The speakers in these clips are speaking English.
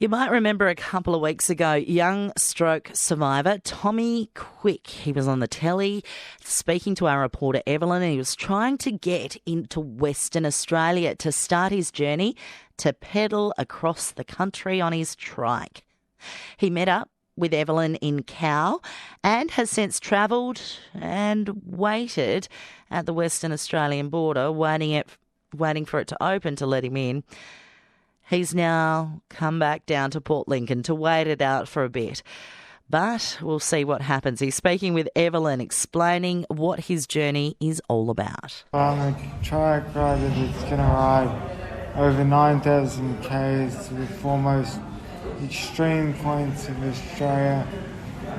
You might remember a couple of weeks ago, young stroke survivor Tommy Quick. He was on the telly speaking to our reporter Evelyn, and he was trying to get into Western Australia to start his journey to pedal across the country on his trike. He met up with Evelyn in Cow and has since travelled and waited at the Western Australian border, waiting for it to open to let him in. He's now come back down to Port Lincoln to wait it out for a bit. But we'll see what happens. He's speaking with Evelyn, explaining what his journey is all about. I'm a trike rider that's going to ride over 9,000 k's to the foremost extreme points of Australia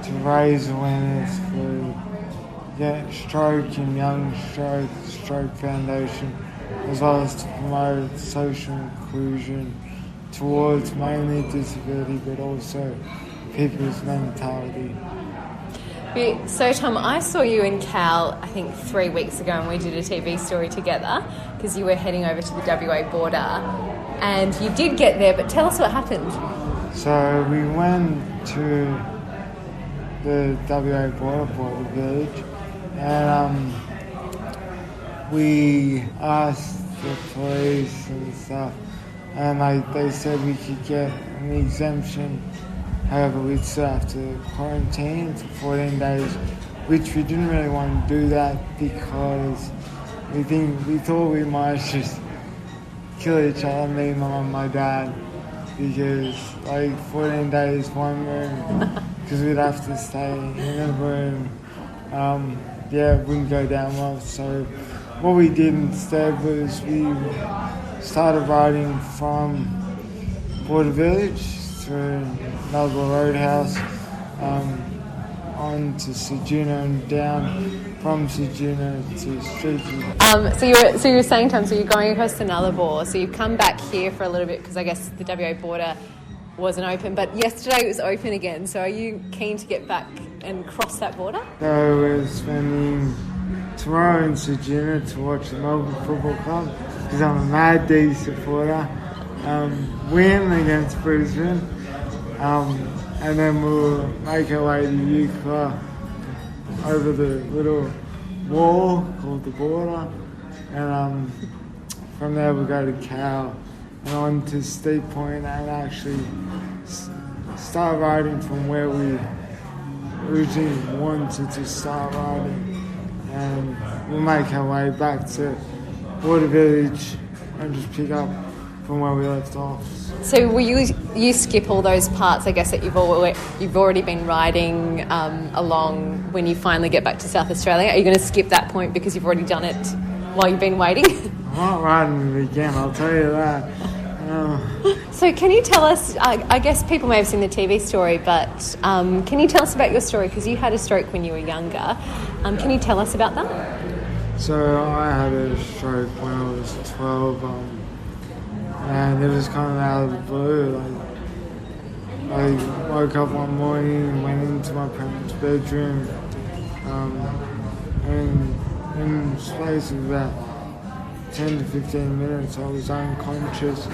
to raise awareness for stroke and young stroke foundation, as well as to promote social inclusion towards mainly disability, but also people's mentality. So Tom, I saw you in Cal, I think 3 weeks ago, and we did a TV story together because you were heading over to the WA border, and you did get there, but tell us what happened. So we went to the WA border village, and we asked the police and stuff, and they said we could get an exemption. However, we'd still have to quarantine for 14 days, which we didn't really want to do that because we thought we might just kill each other, me, my mum, my dad, because 14 days, one room, because we'd have to stay in a room. It wouldn't go down well. So what we did instead was we started riding from Border Village through Melbourne Roadhouse on to Ceduna and down from Ceduna to Street View. So you were saying, Tom, so you're going across the Nullarbor, so you've come back here for a little bit because I guess the WA border wasn't open, but yesterday it was open again. So are you keen to get back and cross that border? So we're spending tomorrow in Ceduna to watch the Melbourne Football Club because I'm a Mad D supporter. Win against Brisbane, and then we'll make our way to Eucla over the little wall called the border, and from there we'll go to Cow and on to Steep Point and actually start riding from where we originally wanted to start riding, and we'll make our way back to Water Village and just pick up from where we left off. So will you skip all those parts, I guess, that you've already been riding along when you finally get back to South Australia? Are you going to skip that point because you've already done it while you've been waiting? I'm not riding it again, I'll tell you that. So can you tell us, I guess people may have seen the TV story, but can you tell us about your story? Because you had a stroke when you were younger. Can you tell us about that? So I had a stroke when I was 12, and it was kind of out of the blue. I woke up one morning and went into my parents' bedroom, and in the space of about 10 to 15 minutes I was unconscious.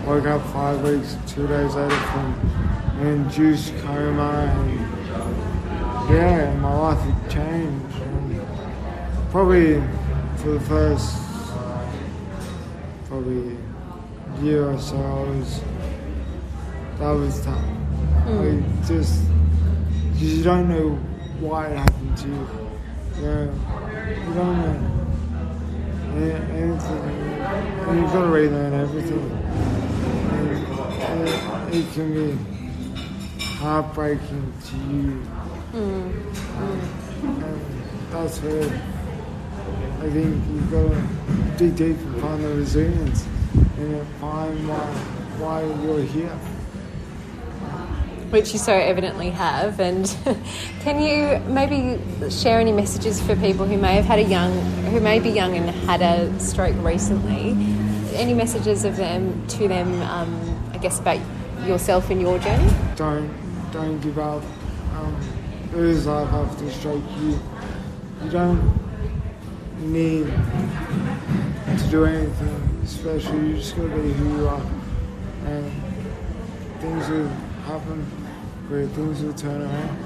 Woke up 5 weeks, 2 days later from an induced coma, and my life had changed. And probably for the first year or so that was tough. Just because you don't know why it happened to you. You don't know anything, and you've got to relearn everything. And it can be heartbreaking to you. And that's where I think you've got to dig deep and find the resilience and find why you're here. Which you so evidently have. And can you maybe share any messages for people who may be young and had a stroke recently? Any messages to them, I guess, about yourself and your journey? Don't give up. There is life after a stroke. You don't need to do anything special. You just got to be who you are. And things will happen, where things will turn around.